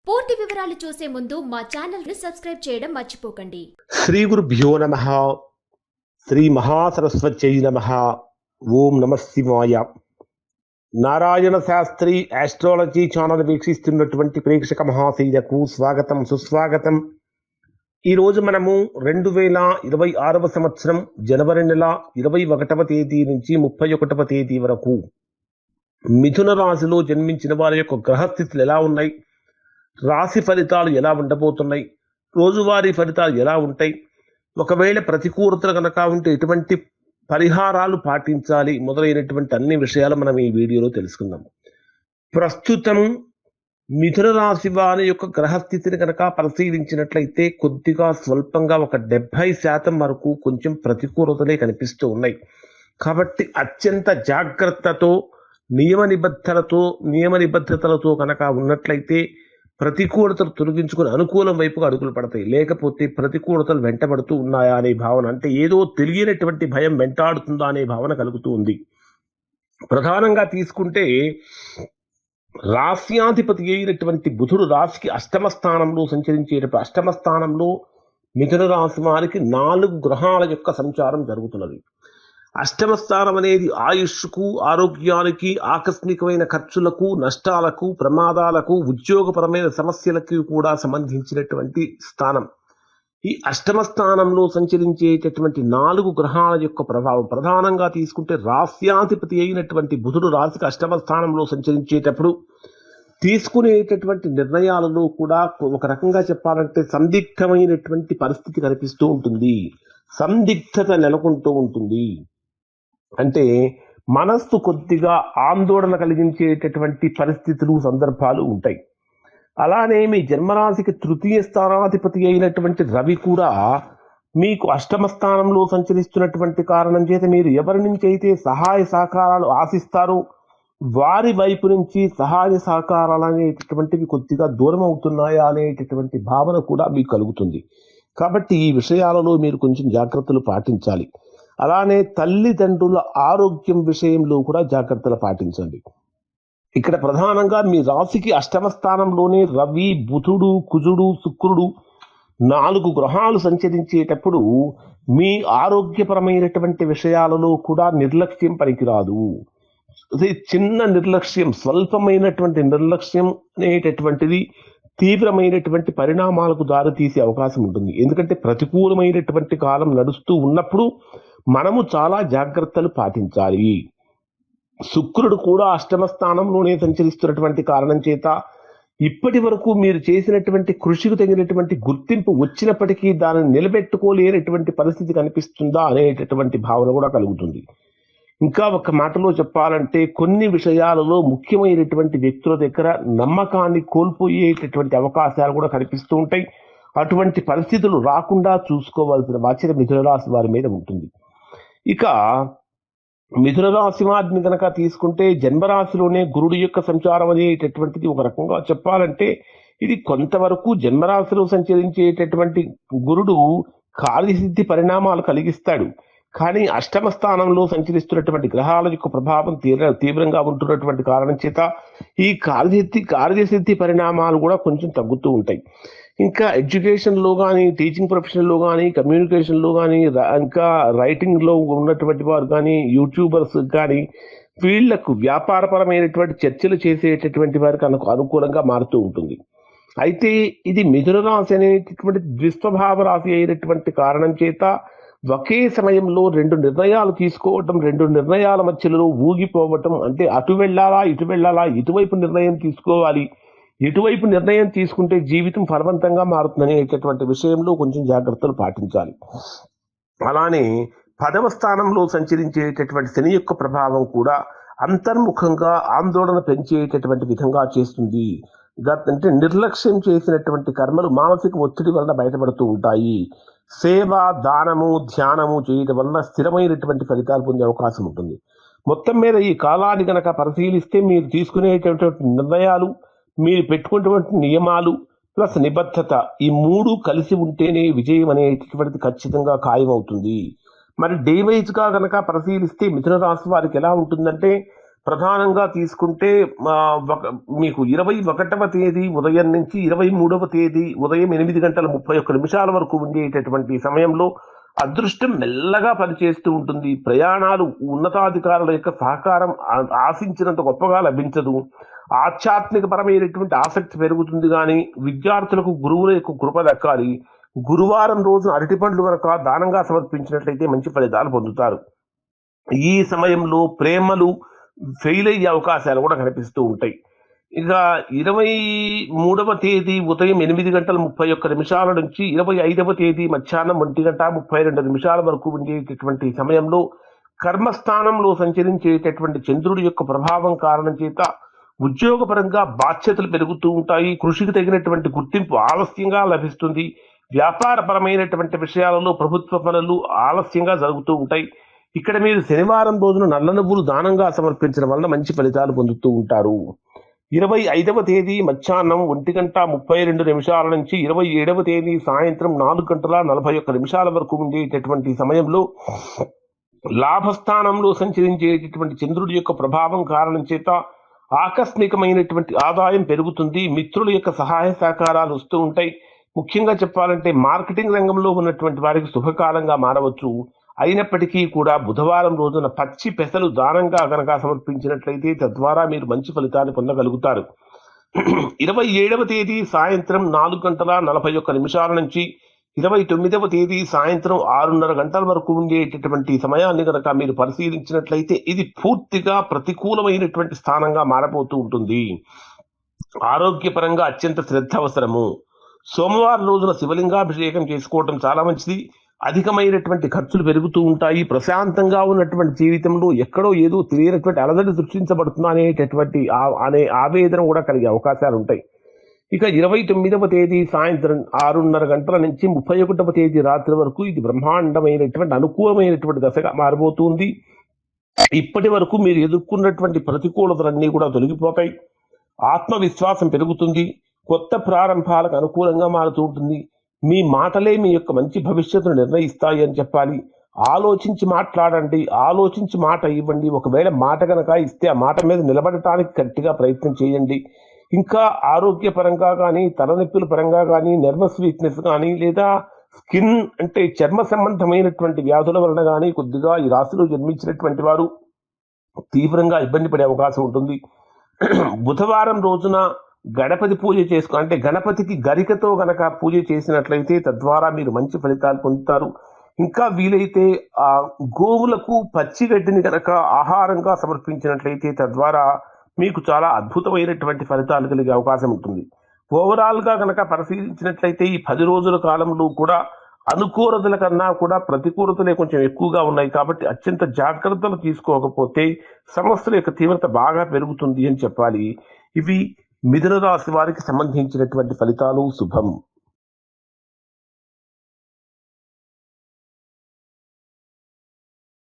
పూర్తి వివరాలు చూసే ముందు మా ఛానల్ ని సబ్స్క్రైబ్ చేయడం మర్చిపోకండి. శ్రీ గురుభ్యో నమః. శ్రీ మహాసరస్వత్యై నమః. ఓం నమః శివాయ. నారాయణ శాస్త్రి ఆస్ట్రాలజీ ఛానల్ వీక్షిస్తున్నటువంటి ప్రేక్షక మహాశైలకు స్వాగతం, సుస్వాగతం. ఈరోజు మనము 2026వ సంవత్సరం జనవరి నెల 21వ తేదీ నుంచి 31వ తేదీ వరకు మిథున రాశిలో జన్మించిన వారి యొక్క గ్రహస్థితులు ఎలా ఉన్నాయి, రాశి ఫలితాలు ఎలా ఉండబోతున్నాయి, రోజువారీ ఫలితాలు ఎలా ఉంటాయి, ఒకవేళ ప్రతికూలతలు కనుక ఉంటే ఎటువంటి పరిహారాలు పాటించాలి మొదలైనటువంటి అన్ని విషయాలు మనం ఈ వీడియోలో తెలుసుకుందాం. ప్రస్తుతం మిథున రాశి వారి యొక్క గ్రహస్థితిని కనుక పరిశీలించినట్లయితే కొద్దిగా స్వల్పంగా ఒక 70% వరకు కొంచెం ప్రతికూలతలే కనిపిస్తూ ఉన్నాయి. కాబట్టి అత్యంత జాగ్రత్తతో నియమ నిబద్ధతలతో కనుక ఉన్నట్లయితే ప్రతికూలతలు తొలగించుకుని అనుకూలం వైపుగా అడుగులు పడతాయి. లేకపోతే ప్రతికూలతలు వెంటబడుతూ ఉన్నాయా అనే భావన, అంటే ఏదో తెలియనటువంటి భయం వెంటాడుతుందా అనే భావన కలుగుతూ ఉంది. ప్రధానంగా తీసుకుంటే రాశ్యాధిపతి అయినటువంటి బుధుడు రాశికి అష్టమ స్థానంలో సంచరించేటప్పుడు అష్టమ స్థానంలో మిథున రాశి వారికి 4 గ్రహాల యొక్క సంచారం జరుగుతున్నది. అష్టమ స్థానం అనేది ఆయుష్కు, ఆరోగ్యానికి, ఆకస్మికమైన ఖర్చులకు, నష్టాలకు, ప్రమాదాలకు, ఉద్యోగపరమైన సమస్యలకు కూడా సంబంధించినటువంటి స్థానం. ఈ అష్టమ స్థానంలో సంచరించేటటువంటి 4 గ్రహాల యొక్క ప్రభావం ప్రధానంగా తీసుకుంటే రాశ్యాధిపతి అయినటువంటి బుధుడు రాశికి అష్టమ స్థానంలో సంచరించేటప్పుడు తీసుకునేటటువంటి నిర్ణయాలలో కూడా ఒక రకంగా చెప్పాలంటే సందిగ్ధమైనటువంటి పరిస్థితి కనిపిస్తూ ఉంటుంది. సందిగ్ధత నెలకొంటూ ఉంటుంది. అంటే మనస్సు కొద్దిగా ఆందోళన కలిగించేటటువంటి పరిస్థితులు, సందర్భాలు ఉంటాయి. అలానే మీ జన్మరాశికి తృతీయ స్థానాధిపతి అయినటువంటి రవి కూడా మీకు అష్టమ స్థానంలో సంచరిస్తున్నటువంటి కారణం చేత మీరు ఎవరి నుంచి అయితే సహాయ సహకారాలు ఆశిస్తారో వారి వైపు నుంచి సహాయ సహకారాలు అనేటటువంటివి కొద్దిగా దూరం అవుతున్నాయా అనేటటువంటి భావన కూడా మీకు కలుగుతుంది. కాబట్టి ఈ విషయాలలో మీరు కొంచెం జాగ్రత్తలు పాటించాలి. అలానే తల్లిదండ్రుల ఆరోగ్యం విషయంలో కూడా జాగ్రత్తలు పాటించండి. ఇక్కడ ప్రధానంగా మీ రాశికి అష్టమ స్థానంలోనే రవి, బుధుడు, కుజుడు, శుక్రుడు 4 గ్రహాలు సంచరించేటప్పుడు మీ ఆరోగ్యపరమైనటువంటి విషయాలలో కూడా నిర్లక్ష్యం పనికిరాదు. చిన్న నిర్లక్ష్యం, స్వల్పమైనటువంటి నిర్లక్ష్యం అనేటటువంటిది తీవ్రమైనటువంటి పరిణామాలకు దారితీసే అవకాశం ఉంటుంది. ఎందుకంటే ప్రతికూలమైనటువంటి కాలం నడుస్తూ ఉన్నప్పుడు మనము చాలా జాగ్రత్తలు పాటించాలి. శుక్రుడు కూడా అష్టమ స్థానంలోనే సంచరిస్తున్నటువంటి కారణం చేత ఇప్పటి వరకు మీరు చేసినటువంటి కృషికి తగినటువంటి గుర్తింపు వచ్చినప్పటికీ దానిని నిలబెట్టుకోలేనటువంటి పరిస్థితి కనిపిస్తుందా అనేటటువంటి భావన కూడా కలుగుతుంది. ఇంకా ఒక మాటలో చెప్పాలంటే కొన్ని విషయాలలో ముఖ్యమైనటువంటి వ్యక్తుల దగ్గర నమ్మకాన్ని కోల్పోయేటటువంటి అవకాశాలు కూడా కనిపిస్తూ ఉంటాయి. అటువంటి పరిస్థితులు రాకుండా చూసుకోవాల్సిన బాధ్యత మిథున రాశి వారి మీద ఉంటుంది. ఇక మిథున రాశి వారిని కనుక తీసుకుంటే జన్మరాశిలోనే గురుడు యొక్క సంచారం అనేటటువంటిది ఒక రకంగా చెప్పాలంటే ఇది కొంతవరకు జన్మరాశిలో సంచరించేటటువంటి గురుడు కార్యసిద్ధి పరిణామాలు కలిగిస్తాడు. కానీ అష్టమ స్థానంలో సంచరిస్తున్నటువంటి గ్రహాల యొక్క ప్రభావం తీవ్రంగా ఉంటున్నటువంటి కారణం చేత ఈ కార్యసిద్ధి పరిణామాలు కూడా కొంచెం తగ్గుతూ ఉంటాయి. ఇంకా ఎడ్యుకేషన్లో కానీ, టీచింగ్ ప్రొఫెషన్లో కానీ, కమ్యూనికేషన్లో కానీ, ఇంకా రైటింగ్లో ఉన్నటువంటి వారు కానీ, యూట్యూబర్స్ కానీ వీళ్లకు వ్యాపారపరమైనటువంటి చర్చలు చేసేటటువంటి వారికి అనుకూలంగా మారుతూ ఉంటుంది. అయితే ఇది మిథున రాశి అనేటటువంటి ద్విస్వభావ రాశి అయినటువంటి కారణం చేత ఒకే సమయంలో 2 నిర్ణయాలు తీసుకోవటం, 2 నిర్ణయాల మధ్యలో ఊగిపోవటం, అంటే అటు వెళ్ళాలా ఇటు వెళ్ళాలా, ఇటువైపు నిర్ణయం తీసుకోవాలి, ఎటువైపు నిర్ణయం తీసుకుంటే జీవితం ఫలవంతంగా మారుతుందనేటటువంటి విషయంలో కొంచెం జాగ్రత్తలు పాటించాలి. అలానే 10వ స్థానంలో సంచరించేటటువంటి శని యొక్క ప్రభావం కూడా అంతర్ముఖంగా ఆందోళన పెంచేటటువంటి విధంగా చేస్తుంది. అంటే నిర్లక్ష్యం చేసినటువంటి కర్మలు మానసిక ఒత్తిడి వలన బయటపడుతూ ఉంటాయి. సేవ, దానము, ధ్యానము చేయడం వలన స్థిరమైనటువంటి ఫలితాలు పొందే అవకాశం ఉంటుంది. మొత్తం మీద ఈ కాలాన్ని కనుక పరిశీలిస్తే మీరు తీసుకునేటటువంటి నిర్ణయాలు, మీరు పెట్టుకున్నటువంటి నియమాలు ప్లస్ నిబద్ధత, ఈ 3 కలిసి ఉంటేనే విజయం అనేటటువంటిది ఖచ్చితంగా ఖాయమవుతుంది. మరి డే వైజ్గా కనుక పరిశీలిస్తే మిథున రాశి వారికి ఎలా ఉంటుందంటే ప్రధానంగా తీసుకుంటే మీకు 21వ తేదీ ఉదయం నుంచి 23వ తేదీ ఉదయం 8:31 వరకు ఉండేటటువంటి సమయంలో అదృష్టం మెల్లగా పనిచేస్తూ ఉంటుంది. ప్రయాణాలు ఉన్నతాధికారుల యొక్క సహకారం ఆశించినంత గొప్పగా లభించదు. ఆధ్యాత్మిక పరమైనటువంటి ఆసక్తి పెరుగుతుంది, కానీ విద్యార్థులకు గురువుల యొక్క కృప దక్కాలి. గురువారం రోజున అరటిపండ్లు కనుక దానంగా సమర్పించినట్లయితే మంచి ఫలితాలు పొందుతారు. ఈ సమయంలో ప్రేమలు ఫెయిల్ అయ్యే అవకాశాలు కూడా కనిపిస్తూ ఉంటాయి. ఇక 23వ తేదీ ఉదయం 8:31 నుంచి 25వ తేదీ మధ్యాహ్నం 1:32 వరకు ఉండేటటువంటి సమయంలో కర్మస్థానంలో సంచరించేటటువంటి చంద్రుడి యొక్క ప్రభావం కారణం చేత ఉద్యోగపరంగా బాధ్యతలు పెరుగుతూ ఉంటాయి. కృషికి తగినటువంటి గుర్తింపు ఆలస్యంగా లభిస్తుంది. వ్యాపారపరమైనటువంటి విషయాలలో ప్రభుత్వ పనులు ఆలస్యంగా జరుగుతూ ఉంటాయి. ఇక్కడ మీరు శనివారం రోజున నల్ల నువ్వులు దానంగా సమర్పించడం వల్ల మంచి ఫలితాలు పొందుతూ ఉంటారు. 25వ తేదీ మధ్యాహ్నం 1:32 నుంచి 27వ తేదీ సాయంత్రం 4:41 వరకు ఉండేటటువంటి సమయంలో లాభస్థానంలో సంచరించేటటువంటి చంద్రుడి యొక్క ప్రభావం కారణం చేత ఆకస్మికమైనటువంటి ఆదాయం పెరుగుతుంది. మిత్రుల యొక్క సహాయ సహకారాలు వస్తూ ఉంటాయి. ముఖ్యంగా చెప్పాలంటే మార్కెటింగ్ రంగంలో ఉన్నటువంటి వారికి శుభకాలంగా మారవచ్చు. అయినప్పటికీ కూడా బుధవారం రోజున పచ్చి పెసలు దానంగా కనుక సమర్పించినట్లయితే తద్వారా మీరు మంచి ఫలితాన్ని పొందగలుగుతారు. 27వ తేదీ సాయంత్రం 4:41 నుంచి 29వ తేదీ సాయంత్రం 6:30 వరకు ఉండేటటువంటి సమయాన్ని కనుక మీరు పరిశీలించినట్లయితే ఇది పూర్తిగా ప్రతికూలమైనటువంటి స్థానంగా మారబోతూ ఉంటుంది. ఆరోగ్యపరంగా అత్యంత శ్రద్ధ అవసరము. సోమవారం రోజున శివలింగాభిషేకం చేసుకోవడం చాలా మంచిది. అధికమైనటువంటి ఖర్చులు పెరుగుతూ ఉంటాయి. ప్రశాంతంగా ఉన్నటువంటి జీవితంలో ఎక్కడో ఏదో తెలియనటువంటి అలజడి సృష్టించబడుతుందా అనేటటువంటి ఆవేదన కూడా కలిగే అవకాశాలు ఉంటాయి. ఇక 29వ తేదీ సాయంత్రం 6:30 నుంచి 31వ తేదీ రాత్రి వరకు ఇది బ్రహ్మాండమైనటువంటి అనుకూలమైనటువంటి దశగా మారబోతుంది. ఇప్పటి వరకు మీరు ఎదుర్కొన్నటువంటి ప్రతికూలతలన్నీ కూడా తొలగిపోతాయి. ఆత్మవిశ్వాసం పెరుగుతుంది. కొత్త ప్రారంభాలకు అనుకూలంగా మారుతూ ఉంటుంది. మీ మాటలే మీ యొక్క మంచి భవిష్యత్తును నిర్ణయిస్తాయి అని చెప్పాలి. ఆలోచించి మాట్లాడండి, ఆలోచించి మాట ఇవ్వండి. ఒకవేళ మాట కనుక ఇస్తే ఆ మాట మీద నిలబడటానికి గట్టిగా ప్రయత్నం చేయండి. ఇంకా ఆరోగ్యపరంగా కానీ, తలనొప్పుల పరంగా కానీ, నర్వస్ వీక్నెస్ కానీ, లేదా స్కిన్ అంటే చర్మ సంబంధమైనటువంటి వ్యాధుల వలన కానీ కొద్దిగా ఈ రాశిలో జన్మించినటువంటి వారు తీవ్రంగా ఇబ్బంది పడే అవకాశం ఉంటుంది. బుధవారం రోజున గణపతి పూజ అంటే గణపతికి గరికతో గనక పూజ చేసినట్లయితే తద్వారా మీరు మంచి ఫలితాలు పొందుతారు. ఇంకా వీలైతే గోవులకు పచ్చిగడ్డిని కనుక ఆహారంగా సమర్పించినట్లయితే తద్వారా మీకు చాలా అద్భుతమైనటువంటి ఫలితాలు కలిగే అవకాశం ఉంటుంది. ఓవరాల్గా కనుక పరిశీలించినట్లయితే ఈ 10 రోజుల కాలంలో కూడా అనుకూలతల కన్నా కూడా ప్రతికూలతలే కొంచెం ఎక్కువగా ఉన్నాయి. కాబట్టి అత్యంత జాగ్రత్తలు తీసుకోకపోతే సమస్యల యొక్క తీవ్రత బాగా పెరుగుతుంది అని చెప్పాలి. ఇవి మిథున రాశి వారికి సంబంధించినటువంటి ఫలితాలు. శుభం.